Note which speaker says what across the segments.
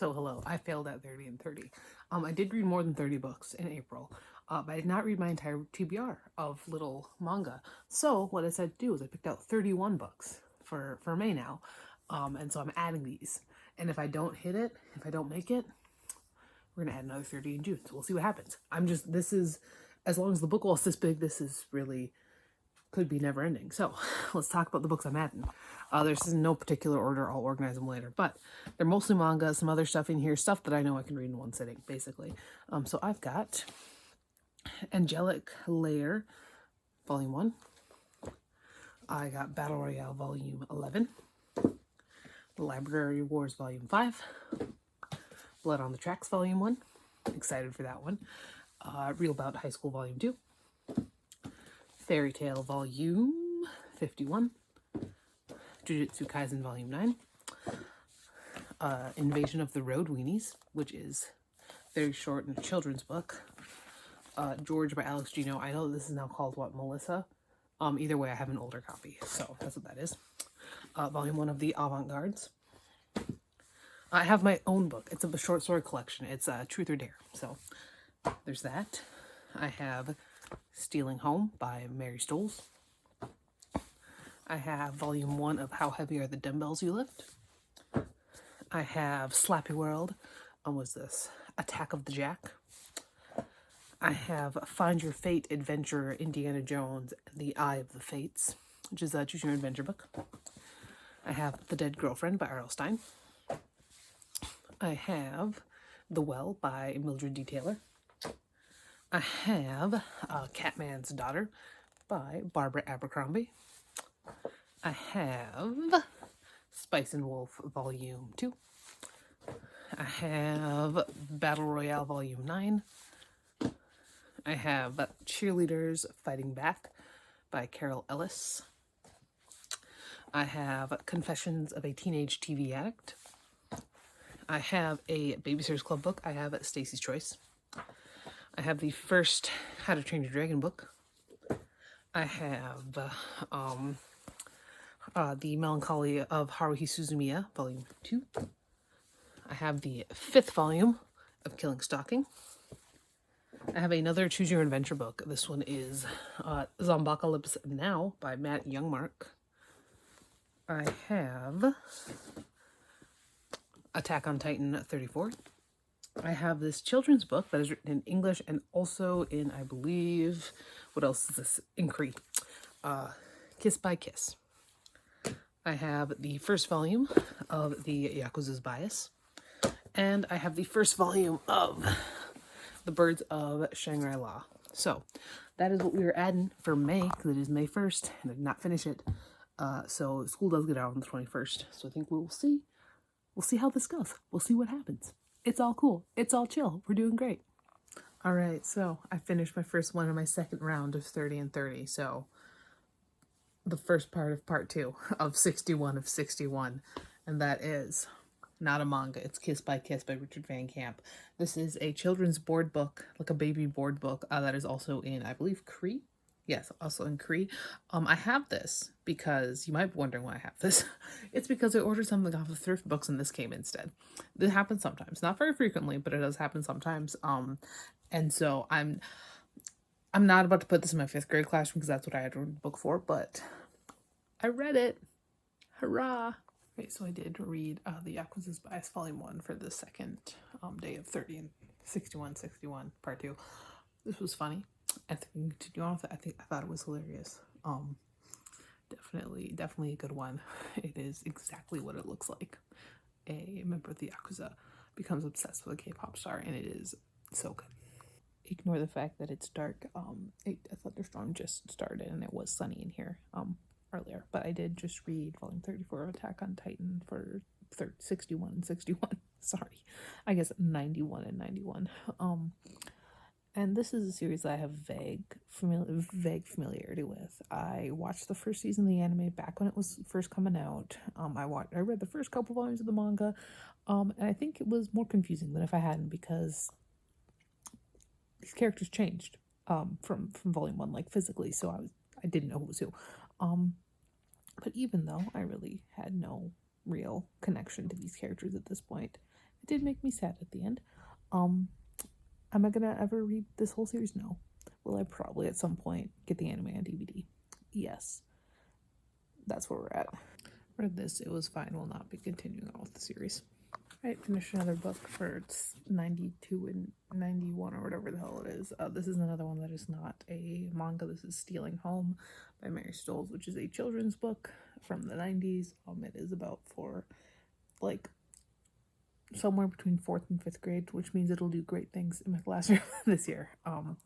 Speaker 1: So hello, I failed at 30 and 30. I did read more than 30 books in April, but I did not read my entire TBR of little manga. So what I decided to do is I picked out 31 books for May now. And so I'm adding these. And if I don't hit it, if I don't make it, we're gonna add another 30 in June. So we'll see what happens. This is, as long as the book wall is this big, this is really could be never ending. So let's talk about the books I'm adding. There's in no particular order. I'll organize them later, but they're mostly manga, some other stuff in here, stuff that I know I can read in one sitting, basically. So I've got Angelic Layer, Volume 1. I got Battle Royale, Volume 11. Library Wars, Volume 5. Blood on the Tracks, Volume 1. Excited for that one. Real Bout High School, Volume 2. Fairy Tail, Volume 51. Jujutsu Kaisen, Volume 9. Invasion of the Road Weenies, which is very short and a children's book. George by Alex Gino. I know this is now called, what, Melissa? Either way, I have an older copy, so that's what that is. Volume 1 of the Avant-Gardes. I have my own book. It's a short story collection. It's Truth or Dare. So there's that. I have Stealing Home by Mary Stoles. I have Volume 1 of How Heavy Are the Dumbbells You Lift. I have Slappy World. What's this? Attack of the Jack. I have Find Your Fate Adventure, Indiana Jones, The Eye of the Fates, which is a choose your adventure book. I have The Dead Girlfriend by R.L. Stine. I have The Well by Mildred D. Taylor. I have Catman's Daughter by Barbara Abercrombie. I have Spice and Wolf Volume 2. I have Battle Royale Volume 9. I have Cheerleaders Fighting Back by Carol Ellis. I have Confessions of a Teenage TV Addict. I have a Babysitter's Club book. I have Stacy's Choice. I have the first How to Train Your Dragon book. I have The Melancholy of Haruhi Suzumiya, Volume 2. I have the 5th volume of Killing Stalking. I have another Choose Your Adventure book. This one is Zombocalypse Now by Matt Youngmark. I have Attack on Titan 34. I have this children's book that is written in English and also in, I believe, what else is this? In Cree. Kiss by Kiss. I have the first volume of the Yakuza's Bias. And I have the first volume of The Birds of Shangri-La. So that is what we are adding for May, because it is May 1st, and I did not finish it. So school does get out on the 21st. So I think we'll see. We'll see how this goes. We'll see what happens. It's all cool. It's all chill. We're doing great. All right, so I finished my first one of my second round of 30 and 30. So the first part of part 2 of 61 of 61. And that is not a manga. It's Kiss by Kiss by Richard Van Camp. This is a children's board book, like a baby board book, that is also in, I believe, Cree. Yes, also in Cree. I have this because you might be wondering why I have this. It's because I ordered something off of thrift books and this came instead. This happens sometimes, not very frequently, but it does happen sometimes. And so I'm not about to put this in my 5th grade classroom because that's what I had ordered the book for, but I read it. Hurrah! Okay, so I did read the Yakuza's Bias Volume 1 for the second day of 30 and 61, part 2. This was funny. I think we can continue on with it. I thought it was hilarious. Definitely a good one. It is exactly what it looks like. A member of the Yakuza becomes obsessed with a K-pop star, and it is so good. Ignore the fact that it's dark. A thunderstorm just started, and it was sunny in here earlier. But I did just read Volume 34 of Attack on Titan for 61 and 61. Sorry, I guess 91 and 91. And this is a series that I have vague familiarity with. I watched the first season of the anime back when it was first coming out. I read the first couple volumes of the manga, and I think it was more confusing than if I hadn't, because these characters changed from Volume 1, like physically, so I didn't know who was who. But even though I really had no real connection to these characters at this point,
Speaker 2: It did make me sad at the end. Am I gonna ever read this whole series? No. Will I probably at some point get the anime on DVD? Yes. That's where we're at. Read this, it was fine. Will not be continuing on with the series. Right, finished another book for 92 and 91 or whatever the hell it is. This is another one that is not a manga. This is Stealing Home by Mary Stoles, which is a children's book from the 90s. It is about for like somewhere between 4th and 5th grade, which means it'll do great things in my classroom this year,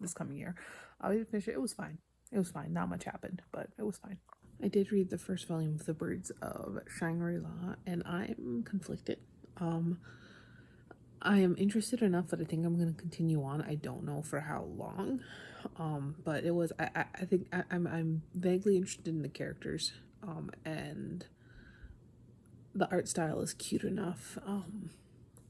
Speaker 2: this coming year. I did finish it. It was fine. It was fine. Not much happened, but it was fine. I did read the first volume of The Birds of Shangri-La, and I'm conflicted. I am interested enough that I think I'm going to continue on. I don't know for how long, but it was. I think I'm vaguely interested in the characters, and the art style is cute enough.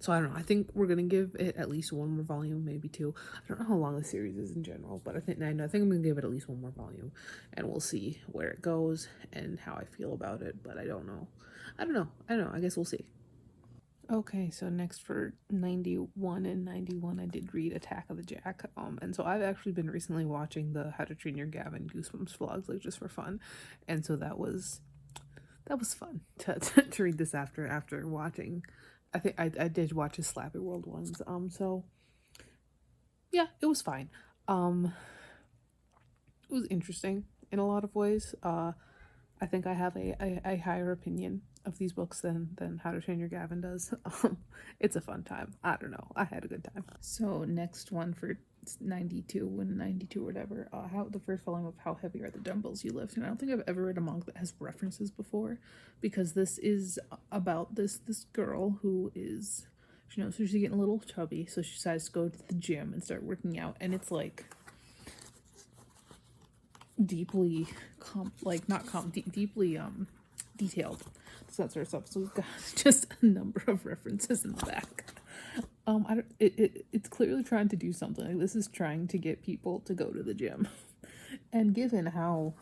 Speaker 2: So I don't know. I think we're gonna give it at least one more volume, maybe two. I don't know how long the series is in general, but I think I'm gonna give it at least one more volume, and we'll see where it goes and how I feel about it. But I don't know. I guess we'll see. Okay, so next for 91 and 91, I did read Attack of the Jack. And so I've actually been recently watching the How to Train Your Gavin Goosebumps vlogs, like just for fun, and so that was fun to read this after watching. I think I did watch his Slappy World ones. So yeah, it was fine. It was interesting in a lot of ways. I think I have a higher opinion of these books than How to Train Your Gavin does. It's a fun time. I don't know. I had a good time. So next one for 92 and 92 or whatever, how the first volume of How Heavy Are the Dumbbells You Lift. And I don't think I've ever read a manga that has references before, because this is about this girl who is, so she's getting a little chubby, so she decides to go to the gym and start working out, and it's like deeply deeply detailed, so that sort of stuff. So we've got just a number of references in the back. It's clearly trying to do something. Like, this is trying to get people to go to the gym, and given how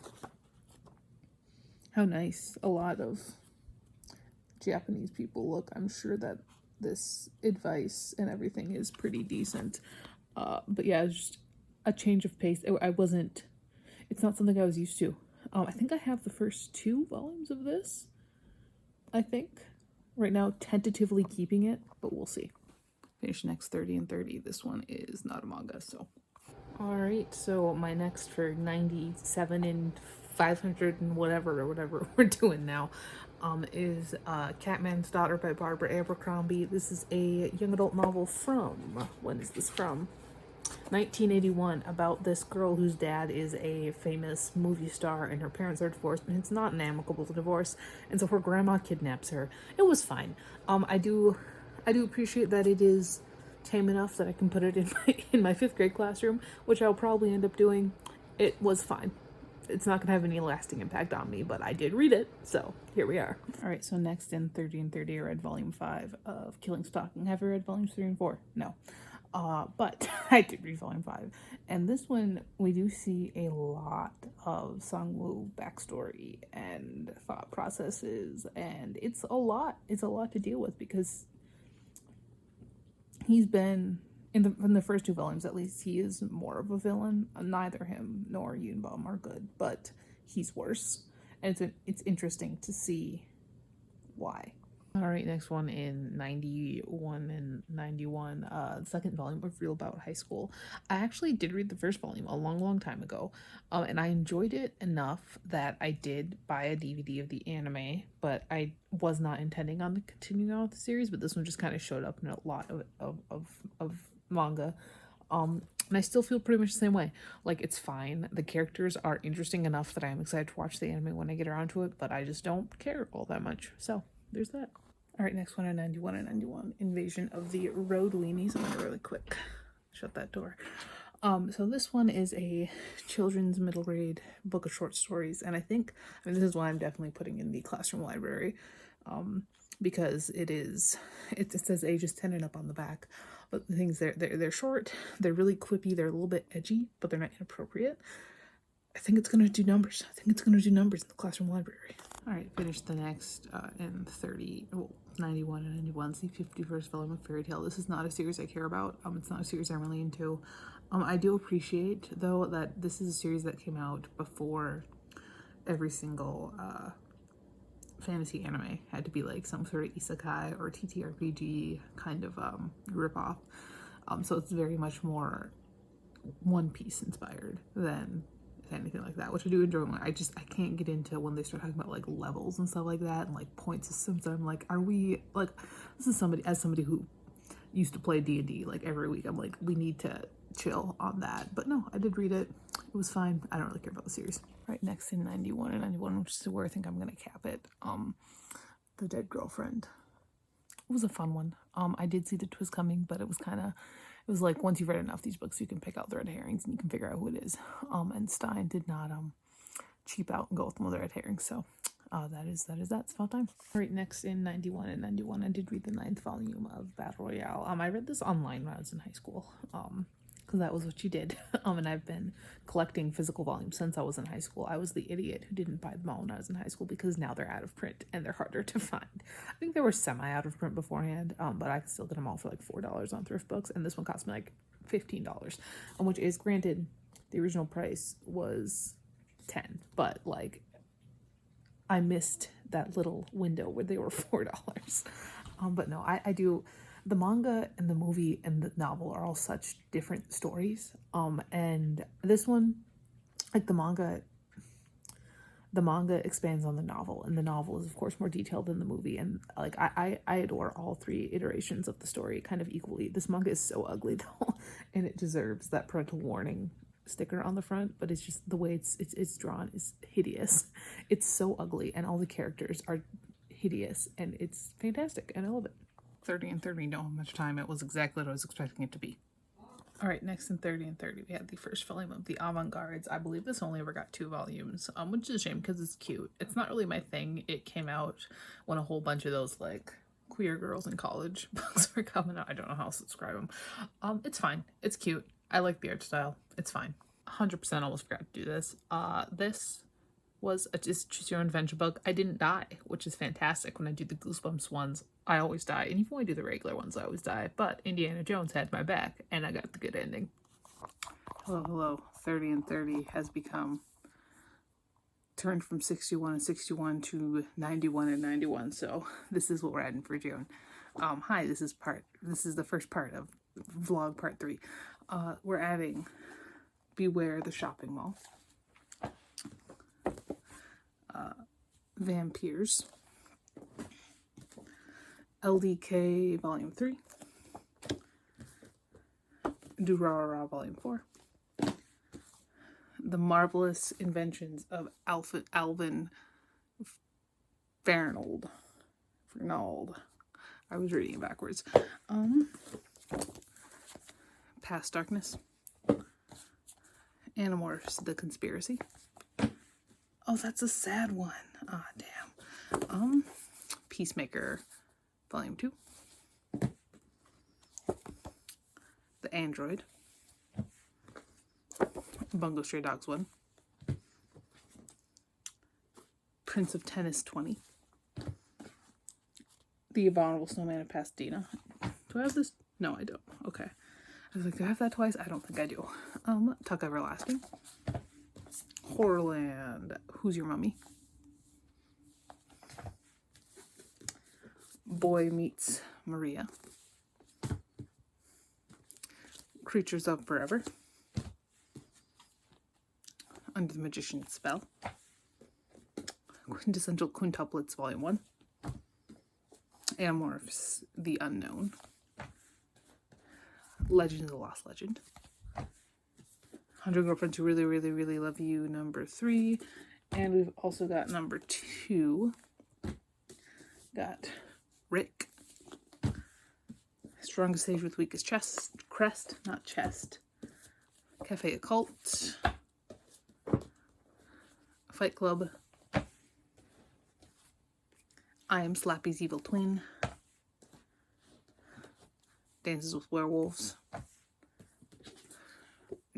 Speaker 2: nice a lot of Japanese people look, I'm sure that this advice and everything is pretty decent. But yeah, it's just a change of pace. It's not something I was used to. I think I have the first 2 volumes of this. I think right now, tentatively keeping it, but we'll see. Finish next 30 and 30. This one is not a manga, so. All right, so my next for 97 and 500 and whatever we're doing now, is Catman's Daughter by Barbara Abercrombie. This is a young adult novel from, when is this from? 1981, about this girl whose dad is a famous movie star and her parents are divorced, and it's not an amicable divorce, and so her grandma kidnaps her. It was fine. I do appreciate that it is tame enough that I can put it in my 5th grade classroom, which I'll probably end up doing. It was fine. It's not gonna have any lasting impact on me, but I did read it, so here we are. All right, so next in 30 and 30, I read volume 5 of Killing Stalking. Have you read volumes 3 and 4? No. But I did read volume 5, and this one we do see a lot of Sangwoo backstory and thought processes, and it's a lot to deal with, because he's been in the first 2 volumes, at least, he is more of a villain. Neither him nor Yunbom are good, but he's worse, and it's interesting to see why. All right, next one in 91 and 91, the second volume of Real About High School. I actually did read the first volume a long time ago, and I enjoyed it enough that I did buy a DVD of the anime, but I was not intending on continuing on with the series, but this one just kind of showed up in a lot of manga. And I still feel pretty much the same way. Like, it's fine. The characters are interesting enough that I'm excited to watch the anime when I get around to it, but I just don't care all that much. So, there's that. All right, next one in 91 and 91, Invasion of the Road Weenies. I'm gonna really quick shut that door. So this one is a children's middle grade book of short stories, and I mean, this is one I'm definitely putting in the classroom library, because it says ages 10 and up on the back, but the things they're short, they're really quippy, they're a little bit edgy, but they're not inappropriate. I think it's gonna do numbers. in the classroom library. All right, finish the next in 30. Well, 91 and 91, the 51st volume of Fairy Tale. This is not a series I care about. It's not a series I'm really into. I do appreciate, though, that this is a series that came out before every single fantasy anime had to be like some sort of isekai or TTRPG kind of ripoff. So it's very much more One Piece inspired than anything like that, which I do enjoy. I can't get into when they start talking about like levels and stuff like that and like point systems. I'm like, are we like, this is somebody who used to play D&D like every week. I'm like, we need to chill on that. But no, I did read it. It was fine. I don't really care about the series. Right, next in 91 and 91, which is where I think I'm gonna cap it. The Dead Girlfriend. It was a fun one. I did see the twist coming, but it was like once you've read enough of these books, you can pick out the red herrings and you can figure out who it is. And Stein did not cheap out and go with one of the red herrings. So that is that. It's about time. All right, next in 91 and 91, I did read the 9th volume of Battle Royale. I read this online when I was in high school. Because that was what you did. And I've been collecting physical volumes since I was in high school. I was the idiot who didn't buy them all when I was in high school because now they're out of print and they're harder to find. I think they were semi out of print beforehand, but I could still get them all for like $4 on thrift books, and this one cost me like $15, which is, granted, the original price was $10, but like I missed that little window where they were $4. But no, I do. The manga and the movie and the novel are all such different stories. And this one, like the manga expands on the novel, and the novel is of course more detailed than the movie. And like I adore all 3 iterations of the story kind of equally. This manga is so ugly though, and it deserves that parental warning sticker on the front, but it's just the way it's drawn is hideous. It's so ugly, and all the characters are hideous, and it's fantastic, and I love it. 30 and 30 don't have much time. It was exactly what I was expecting it to be. All right, next in 30 and 30, we had the first volume of the Avant-Gardes. I believe this only ever got 2 volumes, which is a shame because it's cute. It's not really my thing. It came out when a whole bunch of those like queer girls in college books were coming out. I don't know how to subscribe them. It's fine. It's cute. I like the art style. It's fine. 100% almost forgot to do this. This was a just choose your own adventure book. I didn't die, which is fantastic. When I do the Goosebumps ones, I always die, and even when I do the regular ones, I always die. But Indiana Jones had my back, and I got the good ending. Hello. 30 and 30 has become turned from 61 and 61 to 91 and 91. So this is what we're adding for June. Hi, this is the first part of vlog part 3. We're adding Beware the Shopping Mall, Vampires, LDK Volume 3, Durarara Volume 4, The Marvelous Inventions of Alvin Fernald. I was reading it backwards. Past Darkness, Animorphs, The Conspiracy. Oh, that's a sad one. Ah, damn. Peacemaker, Volume 2. The Android. Bungo Stray Dogs 1. Prince of Tennis 20. The Abominable Snowman of Pasadena. Do I have this? No, I don't. Okay. I was like, do I have that twice? I don't think I do. Tuck Everlasting. Horrorland, Who's Your Mummy? Boy Meets Maria. Creatures of Forever. Under the Magician's Spell. Quintessential Quintuplets Volume 1. Animorphs, The Unknown. Legend of the Lost Legend. 100 Girlfriends Who Really, Really, Really Love You, number 3. And we've also got number 2. Got Rick. Strongest Sage with Weakest Crest, not chest. Cafe Occult. Fight Club. I Am Slappy's Evil Twin. Dances with Werewolves.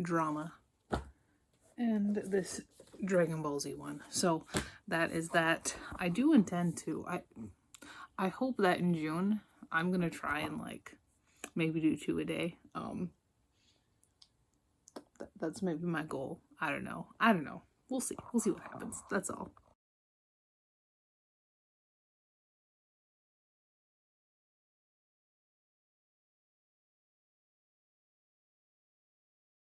Speaker 2: Drama. And this Dragon Ball Z one. So that is that. I do intend to. I hope that in June I'm gonna try and like maybe do 2 a day. That's maybe my goal. I don't know. We'll see what happens. That's all.